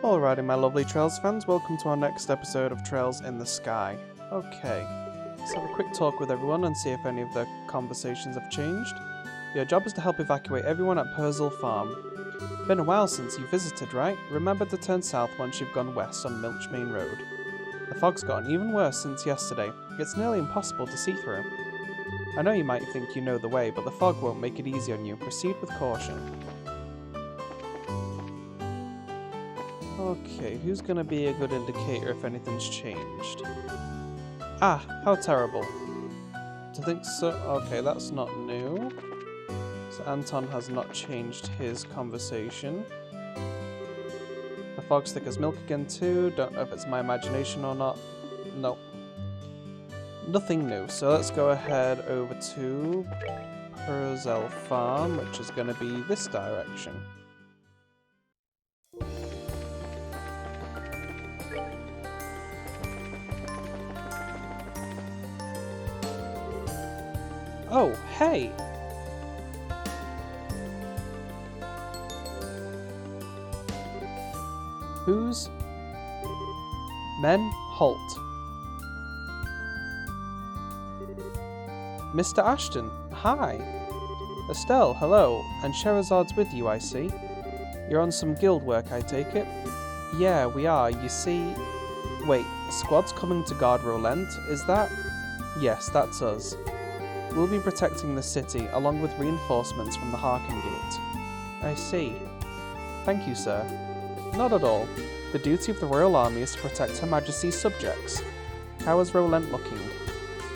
Alrighty, my lovely Trails fans, welcome to our next episode of Trails in the Sky. Okay, let's have a quick talk with everyone and see if any of the conversations have changed. Your job is to help evacuate everyone at Perzel Farm. Been a while since you visited, right? Remember to turn south once you've gone west on Milch Main Road. The fog's gotten even worse since yesterday. It's nearly impossible to see through. I know you might think you know the way, but the fog won't make it easy on you. Proceed with caution. Okay, who's gonna be a good indicator if anything's changed? Ah, how terrible. To think so. Okay, that's not new. So Anton has not changed his conversation. The fog's thick as milk again too. Don't know if it's my imagination or not. Nope. Nothing new. So let's go ahead over to Perzel Farm, which is going to be this direction. Oh, hey! Who's? Men, halt. Mr. Ashton, hi. Estelle, hello. And Sherazad's with you, I see. You're on some guild work, I take it? Yeah, we are, you see... Wait, squad's coming to guard Rolent, is that? Yes, that's us. We'll be protecting the city, along with reinforcements from the Harkin Gate. I see. Thank you, sir. Not at all. The duty of the Royal Army is to protect Her Majesty's subjects. How is Rolent looking?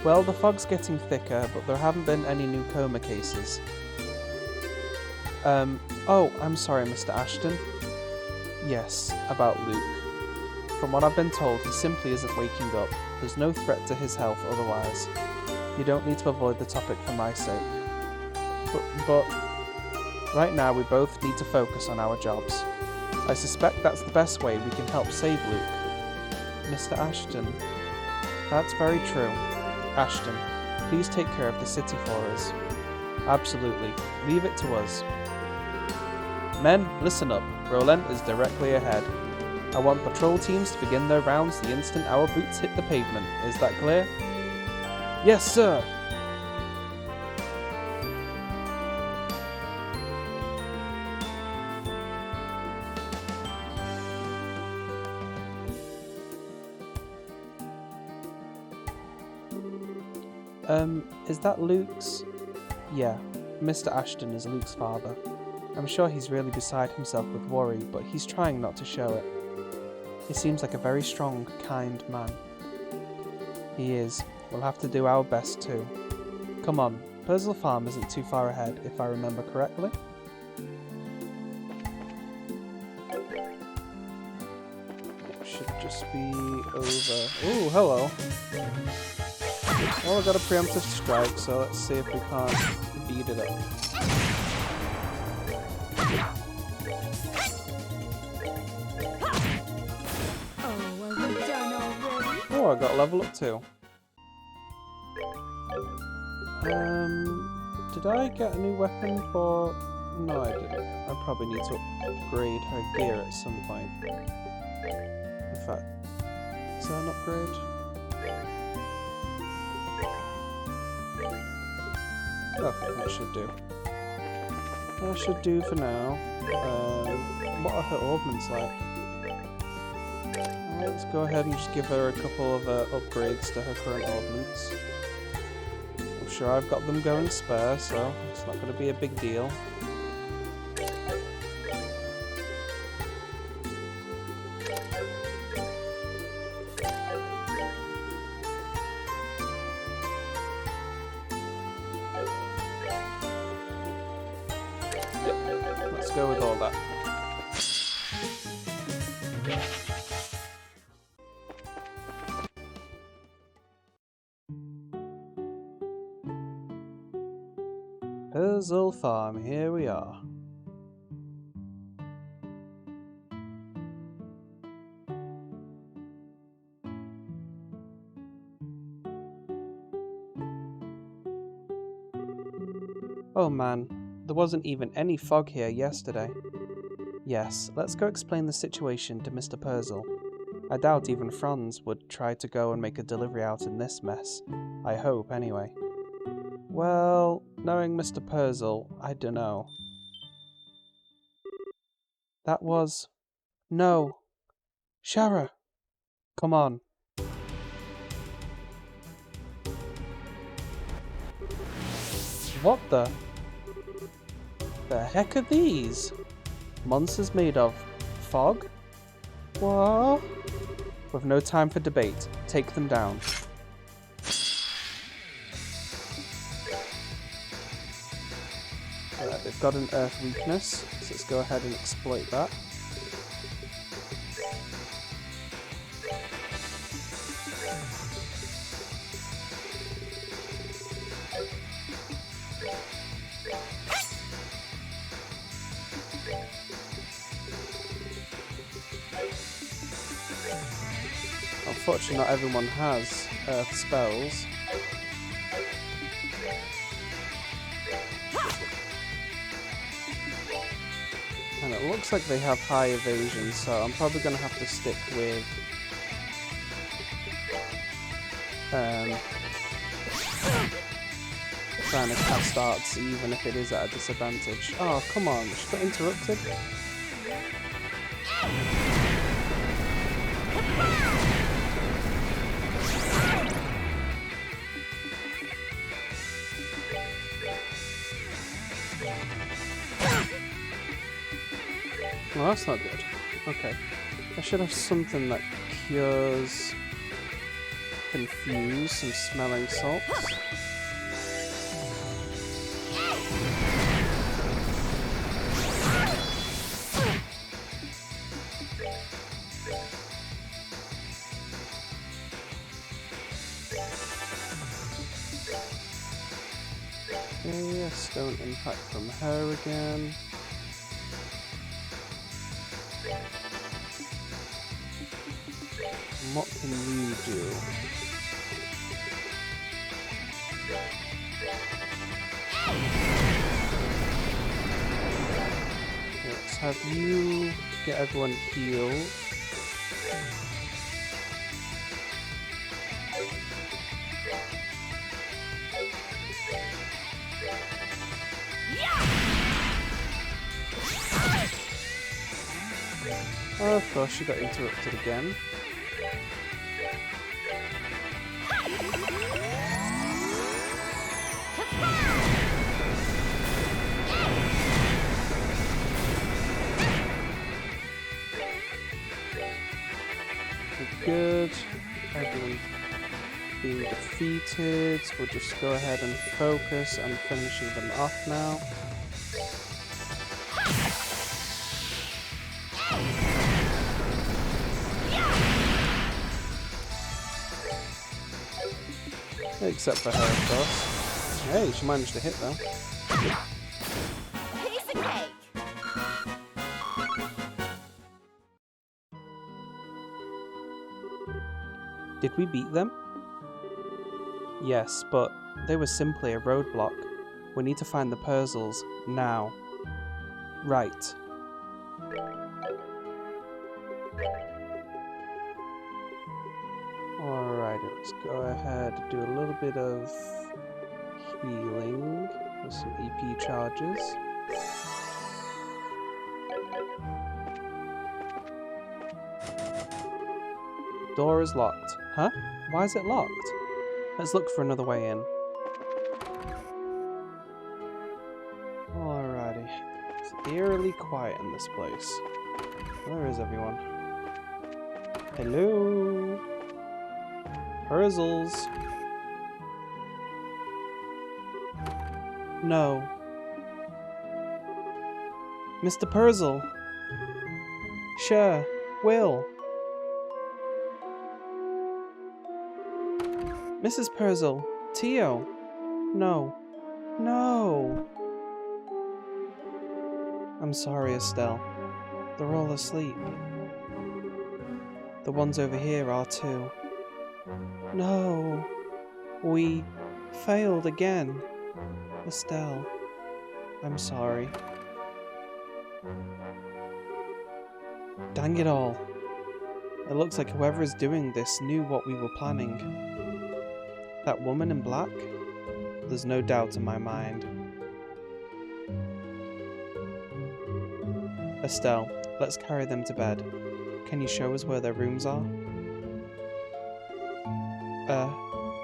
Well, the fog's getting thicker, but there haven't been any new coma cases. Oh, I'm sorry, Mr. Ashton. Yes, about Luke. From what I've been told, he simply isn't waking up. There's no threat to his health otherwise. You don't need to avoid the topic for my sake. But right now we both need to focus on our jobs. I suspect that's the best way we can help save Luke. Mr. Ashton. That's very true. Ashton, please take care of the city for us. Absolutely. Leave it to us. Men, listen up. Rolent is directly ahead. I want patrol teams to begin their rounds the instant our boots hit the pavement. Is that clear? Yes, sir! Is that Luke's? Yeah, Mr. Ashton is Luke's father. I'm sure he's really beside himself with worry, but he's trying not to show it. He seems like a very strong, kind man. He is. We'll have to do our best too. Come on, Perzel Farm isn't too far ahead, if I remember correctly. It should just be over... Ooh, hello! Well, I got a preemptive strike, so let's see if we can't beat it up. Oh, I got a level up too. Did I get a new weapon for... No, I didn't. I probably need to upgrade her gear at some point. In fact, is that an upgrade? Okay, that should do. That should do for now. What are her ordnance like? Let's go ahead and just give her a couple of upgrades to her current ordnance. I'm sure I've got them going spare, so it's not going to be a big deal. Yep, let's go with all that. Perzel Farm, here we are. Oh man, there wasn't even any fog here yesterday. Yes, let's go explain the situation to Mr. Perzel. I doubt even Franz would try to go and make a delivery out in this mess. I hope, anyway. Well, knowing Mr. Perzel, I dunno. That was... No! Shara! Come on. What the heck are these? Monsters made of fog? What? With no time for debate, take them down. Alright, they've got an earth weakness, so let's go ahead and exploit that. Unfortunately, not everyone has earth spells. And it looks like they have high evasion, so I'm probably going to have to stick with trying to cast arts even if it is at a disadvantage. Oh, come on, she got interrupted. Well, that's not good. Okay. I should have something that cures confuse, some smelling salts. Okay, a stone impact from her again. What can you do? Let's have you get everyone healed. Oh, of course, she got interrupted again. Good. Everyone being defeated. We'll just go ahead and focus on finishing them off now. Except for her, of course. Hey, she managed to hit though. Piece of cake. Did we beat them? Yes, but they were simply a roadblock. We need to find the Perzels now. Right. Alrighty, let's go ahead and do a little bit of healing with some EP charges. Door is locked. Huh? Why is it locked? Let's look for another way in. Alrighty. It's eerily quiet in this place. Where is everyone? Hello? Perzels? No. Mr. Perzel? Sure. Will? Mrs. Perzel? Tio? No. No! I'm sorry, Estelle. They're all asleep. The ones over here are too. No! We failed again. Estelle, I'm sorry. Dang it all. It looks like whoever is doing this knew what we were planning. That woman in black? There's no doubt in my mind. Estelle, let's carry them to bed. Can you show us where their rooms are?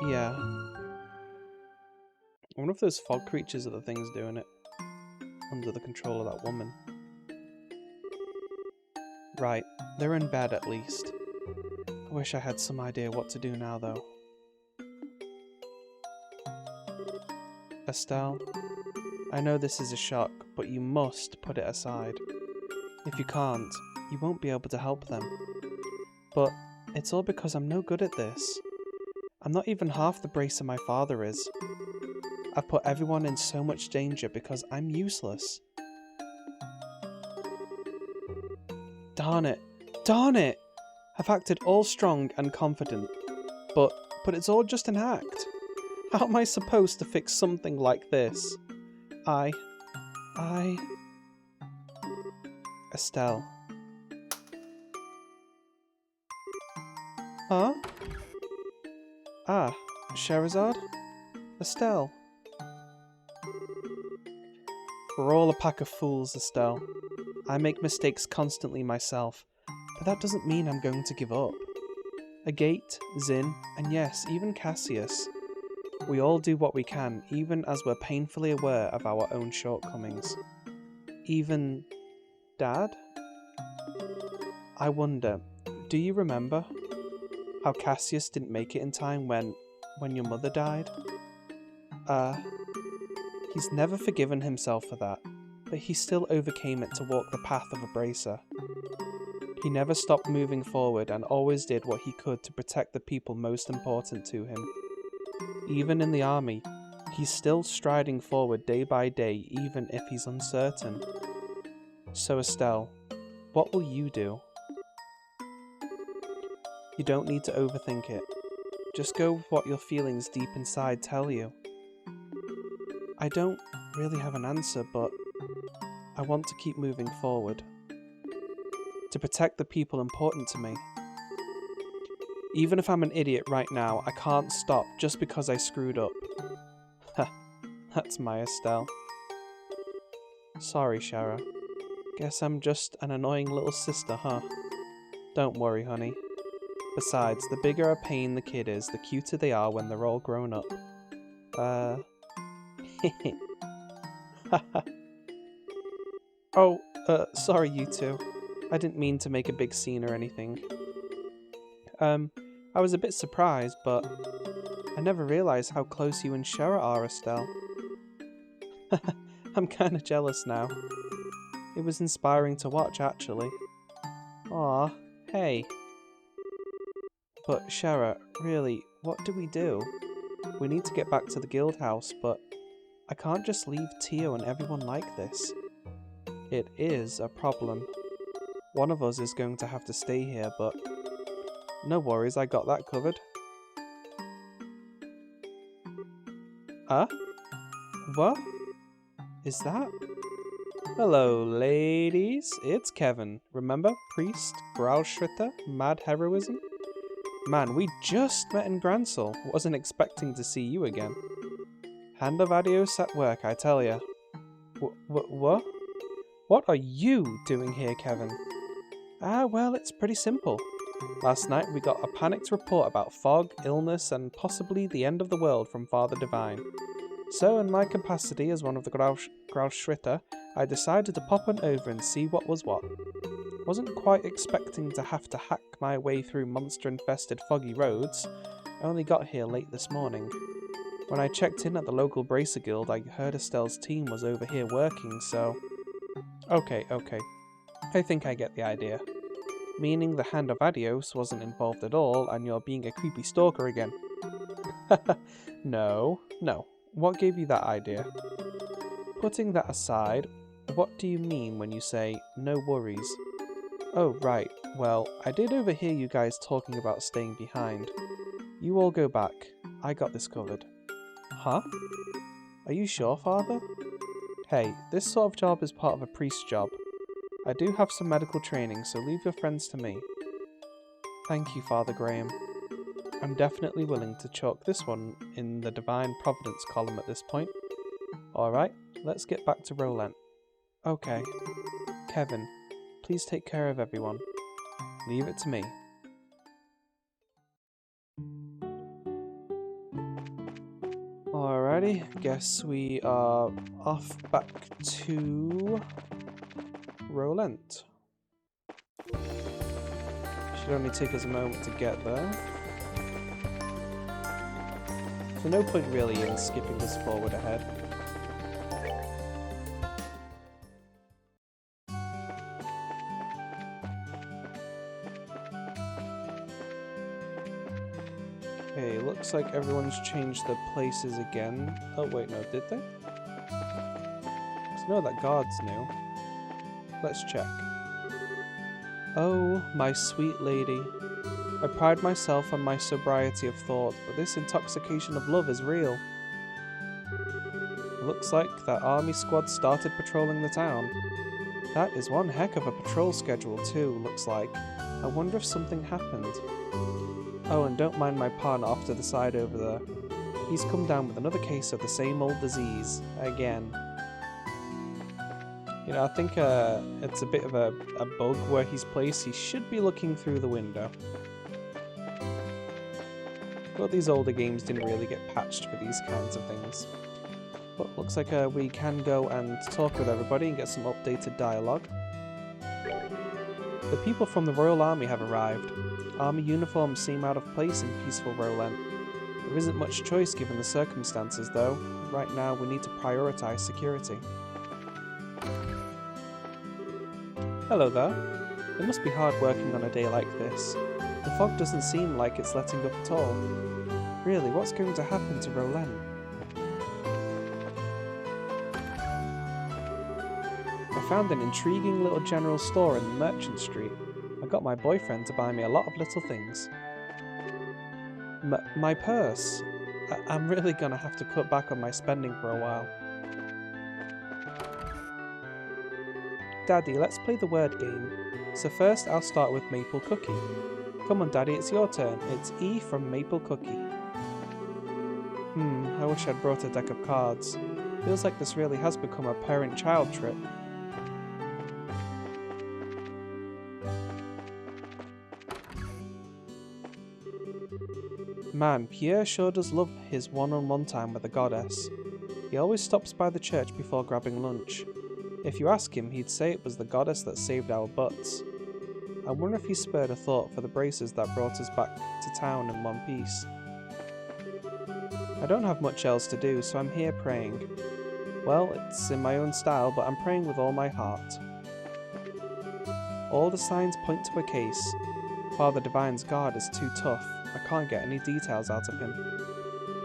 Yeah. I wonder if those fog creatures are the things doing it. Under the control of that woman. Right, they're in bed at least. I wish I had some idea what to do now though. Estelle, I know this is a shock, but you must put it aside. If you can't, you won't be able to help them. But it's all because I'm no good at this. I'm not even half the bracer my father is. I've put everyone in so much danger because I'm useless. Darn it! Darn it! I've acted all strong and confident, but it's all just an act. How am I supposed to fix something like this? Estelle. Huh? Ah, Sherazade? Estelle. We're all a pack of fools, Estelle. I make mistakes constantly myself, but that doesn't mean I'm going to give up. Agate, Zin, and yes, even Cassius. We all do what we can, even as we're painfully aware of our own shortcomings. Even Dad? I wonder, do you remember how Cassius didn't make it in time when your mother died? He's never forgiven himself for that, but he still overcame it to walk the path of a bracer. He never stopped moving forward and always did what he could to protect the people most important to him. Even in the army, he's still striding forward day by day even if he's uncertain. So Estelle, what will you do? You don't need to overthink it. Just go with what your feelings deep inside tell you. I don't really have an answer, but I want to keep moving forward. To protect the people important to me. Even if I'm an idiot right now, I can't stop just because I screwed up. Ha, that's my Estelle. Sorry, Shara. Guess I'm just an annoying little sister, huh? Don't worry, honey. Besides, the bigger a pain the kid is, the cuter they are when they're all grown up. Oh, sorry you two. I didn't mean to make a big scene or anything. I was a bit surprised, but I never realised how close you and Shara are, Estelle. I'm kinda jealous now. It was inspiring to watch, actually. Aw, hey. But Shara, really, what do we do? We need to get back to the guild house, but I can't just leave Tio and everyone like this. It is a problem. One of us is going to have to stay here, but no worries, I got that covered. Huh? What? Is that? Hello, ladies. It's Kevin. Remember? Priest, Growlshritter, Mad Heroism? Man, we just met in Gransel. Wasn't expecting to see you again. Hand of Adios at work, I tell ya. What? What are you doing here, Kevin? Well, it's pretty simple. Last night we got a panicked report about fog, illness, and possibly the end of the world from Father Divine. So, in my capacity as one of the Growlshritter, I decided to pop on over and see what was what. Wasn't quite expecting to have to hack my way through monster-infested foggy roads. I only got here late this morning. When I checked in at the local Bracer Guild, I heard Estelle's team was over here working, so... Okay. I think I get the idea. Meaning the Hand of Adios wasn't involved at all, and you're being a creepy stalker again. No. What gave you that idea? Putting that aside, what do you mean when you say, no worries? Oh, right. Well, I did overhear you guys talking about staying behind. You all go back. I got this covered. Huh? Are you sure, Father? Hey, this sort of job is part of a priest's job. I do have some medical training, so leave your friends to me. Thank you, Father Graham. I'm definitely willing to chalk this one in the Divine Providence column at this point. Alright, let's get back to Roland. Okay. Kevin, please take care of everyone. Leave it to me. Alrighty, guess we are off back to Roland. Should only take us a moment to get there. So no point really in skipping this forward ahead. Okay, looks like everyone's changed their places again. Oh wait, no, did they? No, that guard's new. Let's check. Oh, my sweet lady. I pride myself on my sobriety of thought, but this intoxication of love is real. It looks like that army squad started patrolling the town. That is one heck of a patrol schedule too, looks like. I wonder if something happened. Oh, and don't mind my partner off to the side over there. He's come down with another case of the same old disease. Again. You know, I think it's a bit of a bug where he's placed. He should be looking through the window. But these older games didn't really get patched for these kinds of things. But looks like we can go and talk with everybody and get some updated dialogue. The people from the Royal Army have arrived. Army uniforms seem out of place in peaceful Roland. There isn't much choice given the circumstances though. Right now we need to prioritise security. Hello there. It must be hard working on a day like this. The fog doesn't seem like it's letting up at all. Really, what's going to happen to Roland? I found an intriguing little general store in Merchant Street. I got my boyfriend to buy me a lot of little things. My purse? I'm really gonna have to cut back on my spending for a while. Daddy, let's play the word game. So first I'll start with Maple Cookie. Come on Daddy, it's your turn. It's E from Maple Cookie. I wish I'd brought a deck of cards. Feels like this really has become a parent-child trip. Man, Pierre sure does love his one-on-one time with the goddess. He always stops by the church before grabbing lunch. If you ask him, he'd say it was the goddess that saved our butts. I wonder if he spared a thought for the braces that brought us back to town in one piece. I don't have much else to do, so I'm here praying. Well, it's in my own style, but I'm praying with all my heart. All the signs point to a case. Father Divine's guard is too tough. I can't get any details out of him.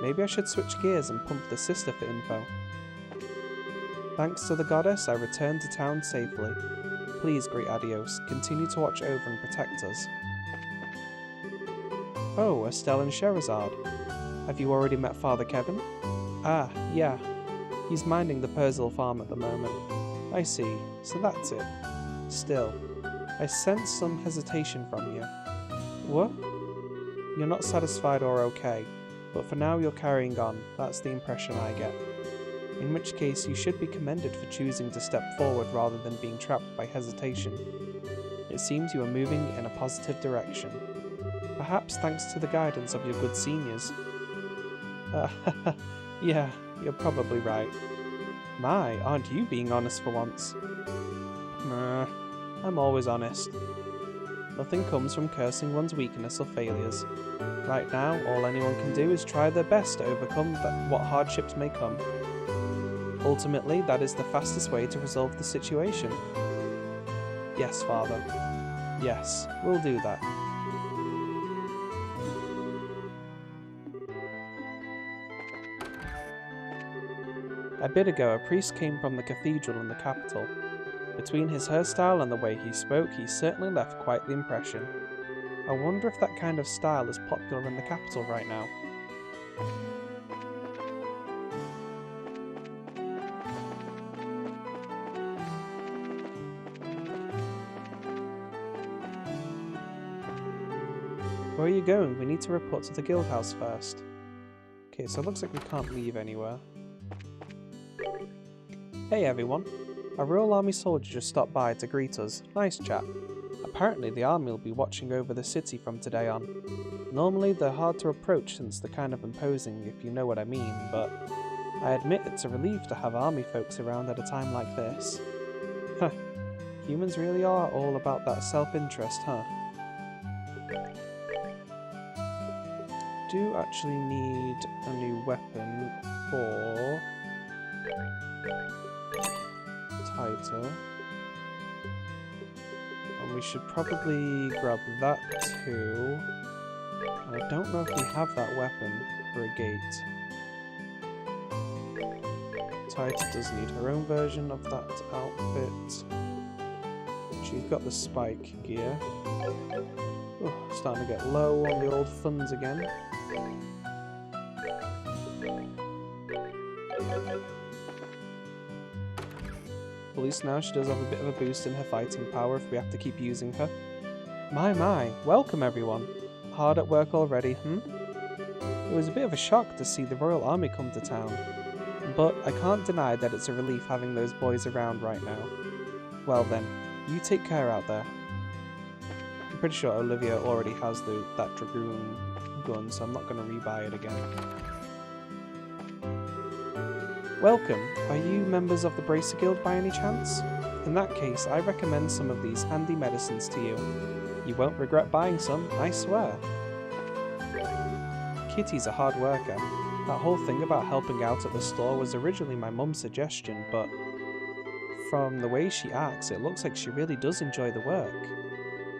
Maybe I should switch gears and pump the sister for info. Thanks to the goddess, I returned to town safely. Please, great Adios, continue to watch over and protect us. Oh, Estelle and Sherazade. Have you already met Father Kevin? Ah, yeah. He's minding the Perzel farm at the moment. I see, so that's it. Still, I sense some hesitation from you. What? You're not satisfied or okay, but for now you're carrying on, that's the impression I get. In which case you should be commended for choosing to step forward rather than being trapped by hesitation. It seems you are moving in a positive direction. Perhaps thanks to the guidance of your good seniors. Yeah, you're probably right. My, aren't you being honest for once? Nah, I'm always honest. Nothing comes from cursing one's weakness or failures. Right now, all anyone can do is try their best to overcome what hardships may come. Ultimately, that is the fastest way to resolve the situation. Yes, Father. Yes, we'll do that. A bit ago, a priest came from the cathedral in the capital. Between his hairstyle and the way he spoke, he certainly left quite the impression. I wonder if that kind of style is popular in the capital right now. Where are you going? We need to report to the guild house first. Okay, so it looks like we can't leave anywhere. Hey everyone. A Royal Army soldier just stopped by to greet us. Nice chap. Apparently the army will be watching over the city from today on. Normally they're hard to approach since they're kind of imposing, if you know what I mean, but I admit it's a relief to have army folks around at a time like this. Huh. Humans really are all about that self-interest, huh? Do actually need a new weapon for Tighter. And we should probably grab that too. And I don't know if we have that weapon for a gate. Tighter does need her own version of that outfit. She's got the spike gear. Oh, starting to get low on the old funds again. At least now she does have a bit of a boost in her fighting power if we have to keep using her. My, welcome everyone. Hard at work already, It was a bit of a shock to see the Royal Army come to town, but I can't deny that it's a relief having those boys around right now. Well then, you take care out there. I'm pretty sure Olivia already has that Dragoon gun, so I'm not going to rebuy it again. Welcome. Are you members of the Bracer Guild by any chance? In that case, I recommend some of these handy medicines to you. You won't regret buying some, I swear. Kitty's a hard worker. That whole thing about helping out at the store was originally my mum's suggestion, but from the way she acts, it looks like she really does enjoy the work.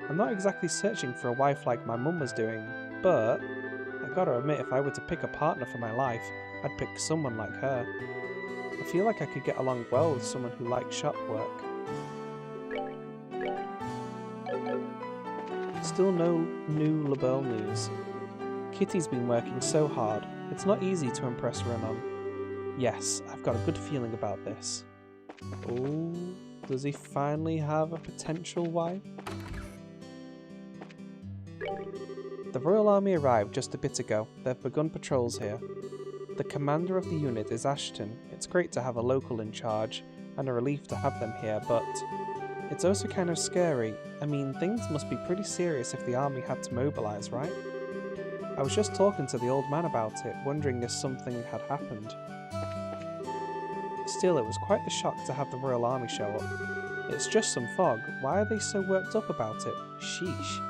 I'm not exactly searching for a wife like my mum was doing, but I gotta admit, if I were to pick a partner for my life, I'd pick someone like her. I feel like I could get along well with someone who likes shop work. Still no new LaBelle news. Kitty's been working so hard, it's not easy to impress Renan. Yes, I've got a good feeling about this. Oh, does he finally have a potential wife? The Royal Army arrived just a bit ago. They've begun patrols here. The commander of the unit is Ashton. It's great to have a local in charge, and a relief to have them here, but it's also kind of scary. I mean, things must be pretty serious if the army had to mobilise, right? I was just talking to the old man about it, wondering if something had happened. Still, it was quite the shock to have the Royal Army show up. It's just some fog. Why are they so worked up about it? Sheesh.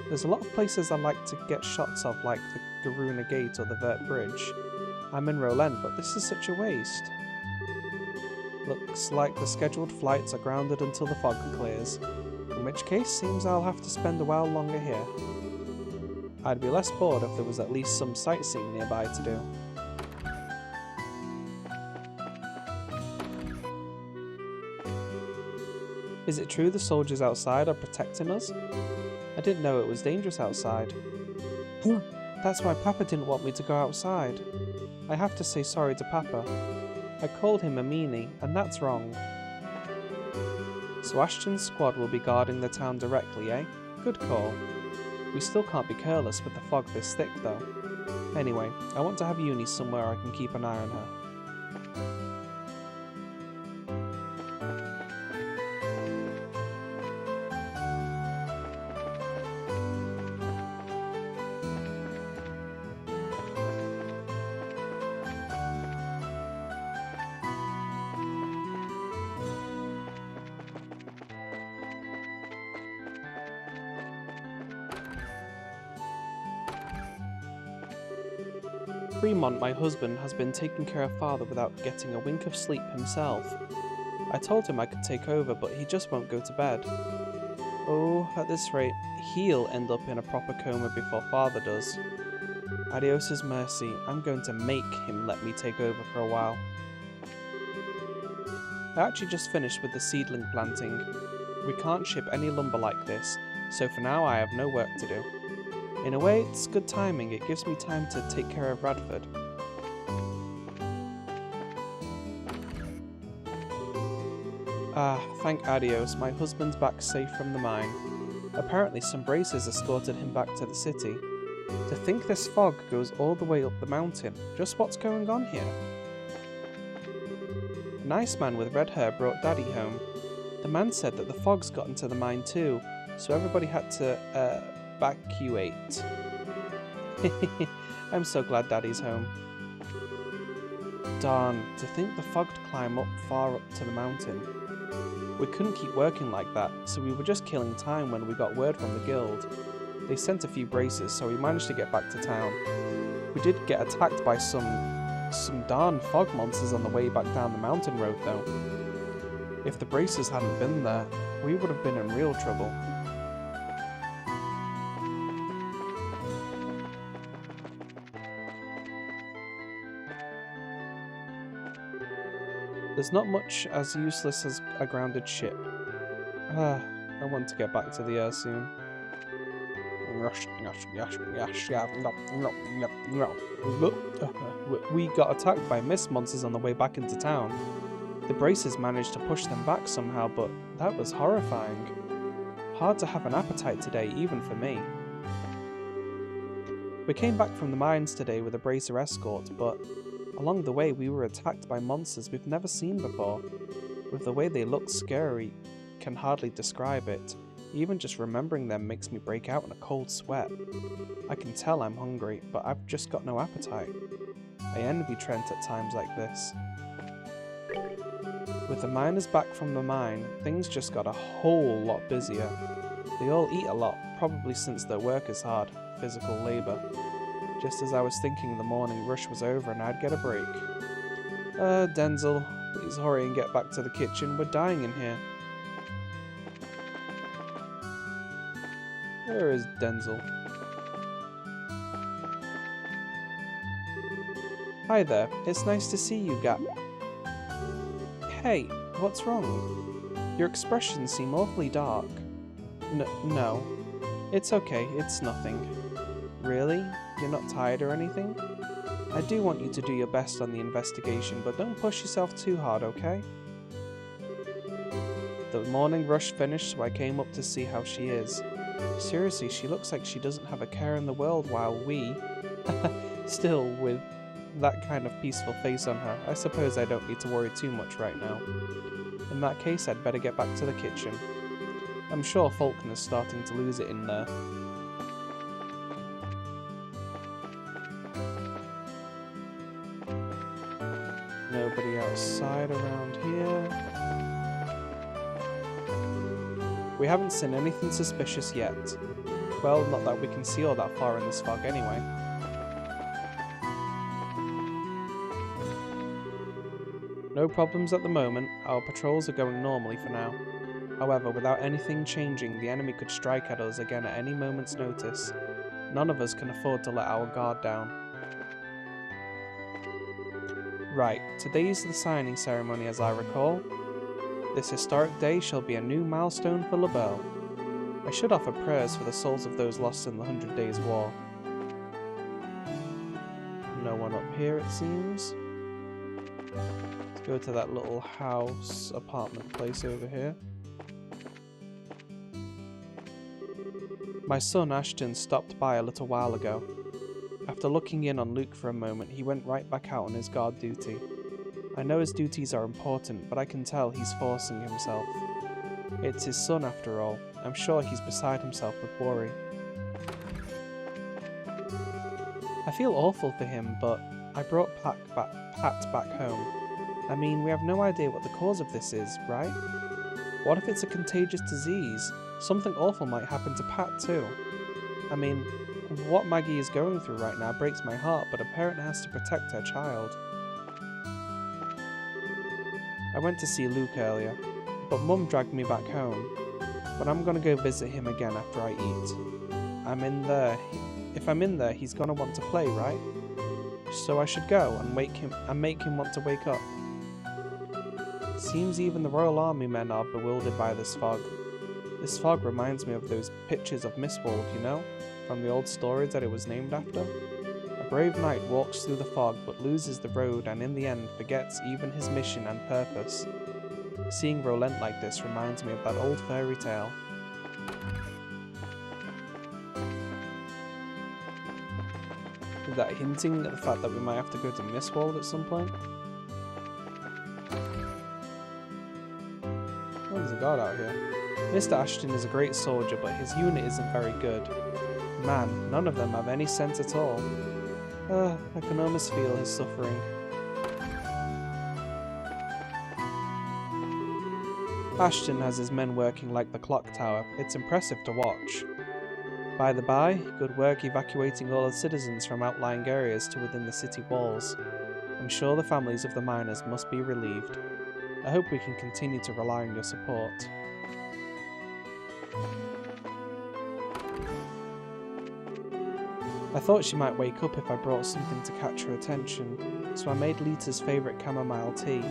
There's a lot of places I'd like to get shots of, like the Garuna Gate or the Vert Bridge. I'm in Roland, but this is such a waste. Looks like the scheduled flights are grounded until the fog clears, in which case seems I'll have to spend a while longer here. I'd be less bored if there was at least some sightseeing nearby to do. Is it true the soldiers outside are protecting us? I didn't know it was dangerous outside. That's why Papa didn't want me to go outside. I have to say sorry to Papa. I called him a meanie, and that's wrong. So Ashton's squad will be guarding the town directly, eh? Good call. We still can't be careless with the fog this thick, though. Anyway, I want to have Uni somewhere I can keep an eye on her. Fremont, my husband, has been taking care of Father without getting a wink of sleep himself. I told him I could take over, but he just won't go to bed. Oh, at this rate, he'll end up in a proper coma before Father does. Adios's mercy, I'm going to make him let me take over for a while. I actually just finished with the seedling planting. We can't ship any lumber like this, so for now I have no work to do. In a way, it's good timing. It gives me time to take care of Radford. Ah, thank Adios. My husband's back safe from the mine. Apparently some bracers escorted him back to the city. To think this fog goes all the way up the mountain. Just what's going on here? A nice man with red hair brought Daddy home. The man said that the fog's got into the mine too, so everybody had to, evacuate. I'm so glad Daddy's home. Darn, to think the fog'd climb up far up to the mountain. We couldn't keep working like that, so we were just killing time when we got word from the guild. They sent a few bracers, so we managed to get back to town. We did get attacked by some darn fog monsters on the way back down the mountain road though. If the bracers hadn't been there, we would have been in real trouble. There's not much as useless as a grounded ship. I want to get back to the air soon. We got attacked by mist monsters on the way back into town. The bracers managed to push them back somehow, but that was horrifying. Hard to have an appetite today, even for me. We came back from the mines today with a bracer escort, but along the way we were attacked by monsters we've never seen before. With the way they look scary, can hardly describe it. Even just remembering them makes me break out in a cold sweat. I can tell I'm hungry, but I've just got no appetite. I envy Trent at times like this. With the miners back from the mine, things just got a whole lot busier. They all eat a lot, probably since their work is hard, physical labour. Just as I was thinking the morning rush was over and I'd get a break. Denzel, please hurry and get back to the kitchen, we're dying in here. Where is Denzel? Hi there, it's nice to see you, Gap. Hey, what's wrong? Your expressions seem awfully dark. No. It's okay, it's nothing. Really? You're not tired or anything? I do want you to do your best on the investigation, but don't push yourself too hard, okay? The morning rush finished, so I came up to see how she is. Seriously, she looks like she doesn't have a care in the world while we... Still, with that kind of peaceful face on her, I suppose I don't need to worry too much right now. In that case, I'd better get back to the kitchen. I'm sure Falcom is starting to lose it in there. Nobody outside around here. We haven't seen anything suspicious yet. Well, not that we can see all that far in this fog anyway. No problems at the moment, our patrols are going normally for now. However, without anything changing, the enemy could strike at us again at any moment's notice. None of us can afford to let our guard down. Right, today is the signing ceremony as I recall. This historic day shall be a new milestone for LaBelle. I should offer prayers for the souls of those lost in the 100 Days' War. No one up here, it seems. Let's go to that little house, apartment place over here. My son Ashton stopped by a little while ago. After looking in on Luke for a moment, he went right back out on his guard duty. I know his duties are important, but I can tell he's forcing himself. It's his son after all. I'm sure he's beside himself with worry. I feel awful for him, but I brought Pat back home. I mean, we have no idea what the cause of this is, right? What if it's a contagious disease? Something awful might happen to Pat too. I mean, what Maggie is going through right now breaks my heart, but a parent has to protect her child. I went to see Luke earlier, but Mum dragged me back home. But I'm gonna go visit him again after I eat. If I'm in there, he's gonna want to play, right? So I should go and make him want to wake up. Seems even the Royal Army men are bewildered by this fog. This fog reminds me of those pictures of Mistwall, you know, from the old stories that it was named after. A brave knight walks through the fog but loses the road and in the end forgets even his mission and purpose. Seeing Rolent like this reminds me of that old fairy tale. Is that hinting at the fact that we might have to go to Mistwald at some point? Oh, there's a guard out here. Mr. Ashton is a great soldier, but his unit isn't very good. Man, none of them have any sense at all. I can almost feel his suffering. Ashton has his men working like the clock tower. It's impressive to watch. By the by, good work evacuating all the citizens from outlying areas to within the city walls. I'm sure the families of the miners must be relieved. I hope we can continue to rely on your support. I thought she might wake up if I brought something to catch her attention, so I made Lita's favourite chamomile tea,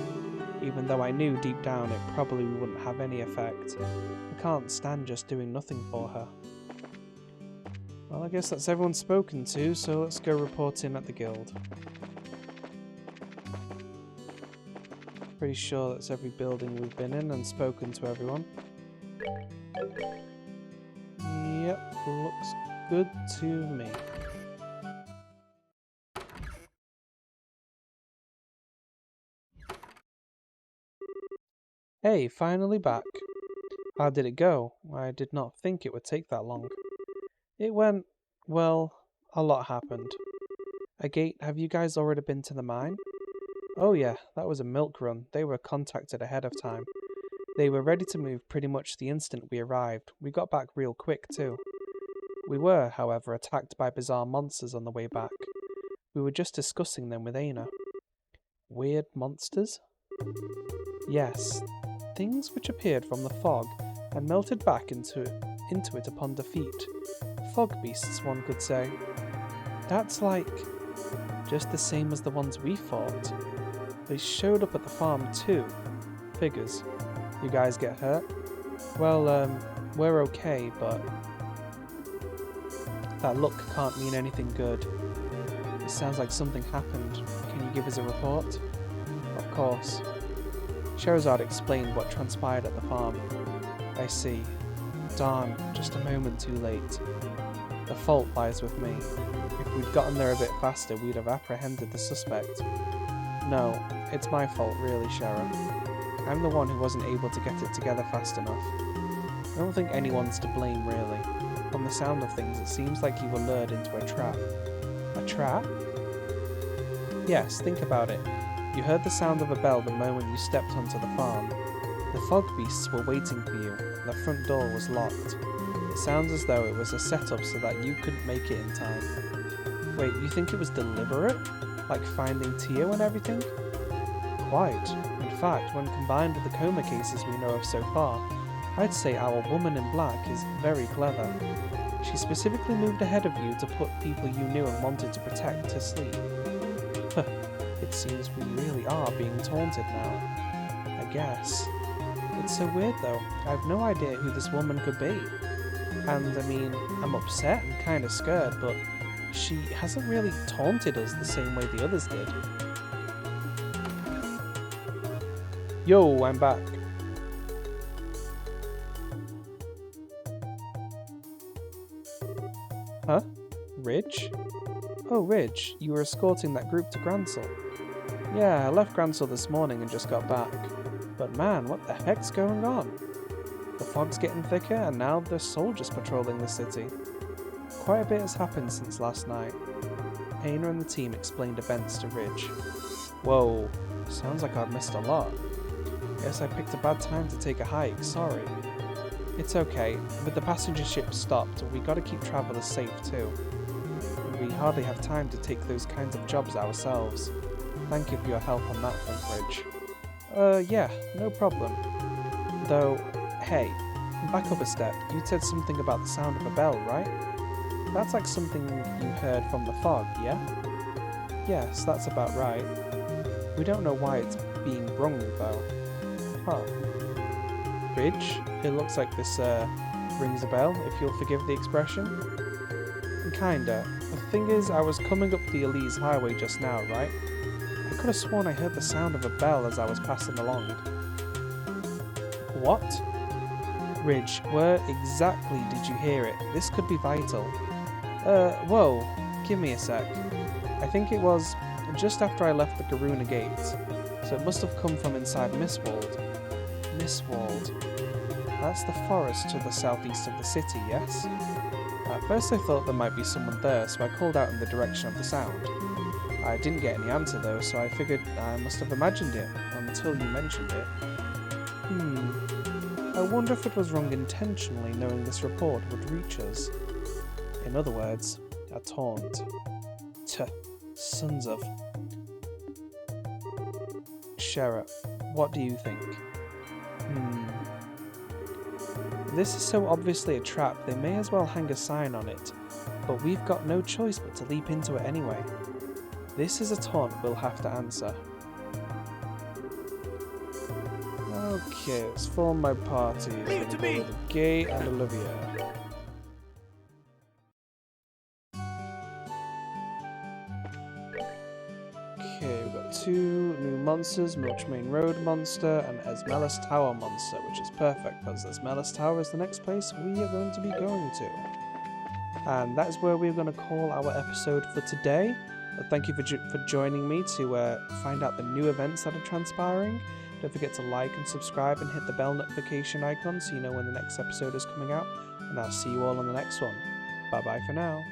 even though I knew deep down it probably wouldn't have any effect. I can't stand just doing nothing for her. Well, I guess that's everyone spoken to, so let's go report in at the guild. Pretty sure that's every building we've been in and spoken to everyone. Yep, looks good to me. Hey, finally back. How did it go? I did not think it would take that long. It went, well, a lot happened. Agate, have you guys already been to the mine? Oh yeah, that was a milk run. They were contacted ahead of time. They were ready to move pretty much the instant we arrived. We got back real quick too. We were, however, attacked by bizarre monsters on the way back. We were just discussing them with Aina. Weird monsters? Yes, things which appeared from the fog and melted back into it upon defeat. Fog beasts, one could say. That's like just the same as the ones we fought. They showed up at the farm too. Figures. You guys get hurt? Well, we're okay, but that look can't mean anything good. It sounds like something happened. Can you give us a report? Of course. Sherazade explained what transpired at the farm. I see. Darn, just a moment too late. The fault lies with me. If we'd gotten there a bit faster, we'd have apprehended the suspect. No, it's my fault really, Shara. I'm the one who wasn't able to get it together fast enough. I don't think anyone's to blame, really. From the sound of things, it seems like you were lured into a trap. A trap? Yes, think about it. You heard the sound of a bell the moment you stepped onto the farm. The fog beasts were waiting for you. The front door was locked. It sounds as though it was a setup so that you couldn't make it in time. Wait, you think it was deliberate? Like finding Tio and everything? Quite. In fact, when combined with the coma cases we know of so far, I'd say our woman in black is very clever. She specifically moved ahead of you to put people you knew and wanted to protect to sleep. It seems we really are being taunted now. I guess. It's so weird though. I have no idea who this woman could be. And I mean, I'm upset and kind of scared, but she hasn't really taunted us the same way the others did. Yo, I'm back. Huh? Ridge? Oh, Ridge, you were escorting that group to Gransel. Yeah, I left Gransel this morning and just got back. But man, what the heck's going on? The fog's getting thicker and now there's soldiers patrolling the city. Quite a bit has happened since last night. Aina and the team explained events to Ridge. Whoa, sounds like I've missed a lot. Guess I picked a bad time to take a hike, sorry. It's okay, with the passenger ship stopped, we gotta keep travelers safe too. And we hardly have time to take those kinds of jobs ourselves. Thank you for your help on that front, Ridge. Yeah, no problem. Though, hey, back up a step, you said something about the sound of a bell, right? That's like something you heard from the fog, yeah? Yes, that's about right. We don't know why it's being rung, though. Huh. Ridge, it looks like this, rings a bell, if you'll forgive the expression. Kinda. The thing is, I was coming up the Elise Highway just now, right? I could have sworn I heard the sound of a bell as I was passing along. What? Ridge, where exactly did you hear it? This could be vital. Whoa, give me a sec. I think it was just after I left the Garuna Gate, so it must have come from inside Mistwald. Mistwald. That's the forest to the southeast of the city, yes? At first I thought there might be someone there, so I called out in the direction of the sound. I didn't get any answer though, so I figured I must have imagined it, until you mentioned it. I wonder if it was wrong intentionally, knowing this report would reach us. In other words, a taunt. Sons of... Sheriff, what do you think? This is so obviously a trap, they may as well hang a sign on it, but we've got no choice but to leap into it anyway. This is a taunt we'll have to answer. Okay, let's form my party. Leave it to me! Gay and Olivia. Okay, we've got 2 new monsters, Milchmain Road Monster and Esmelis Tower Monster, which is perfect because Esmelis Tower is the next place we are going to be going to. And that is where we're going to call our episode for today. Thank you for joining me to find out the new events that are transpiring. Don't forget to like and subscribe and hit the bell notification icon so you know when the next episode is coming out. And I'll see you all on the next one. Bye bye for now.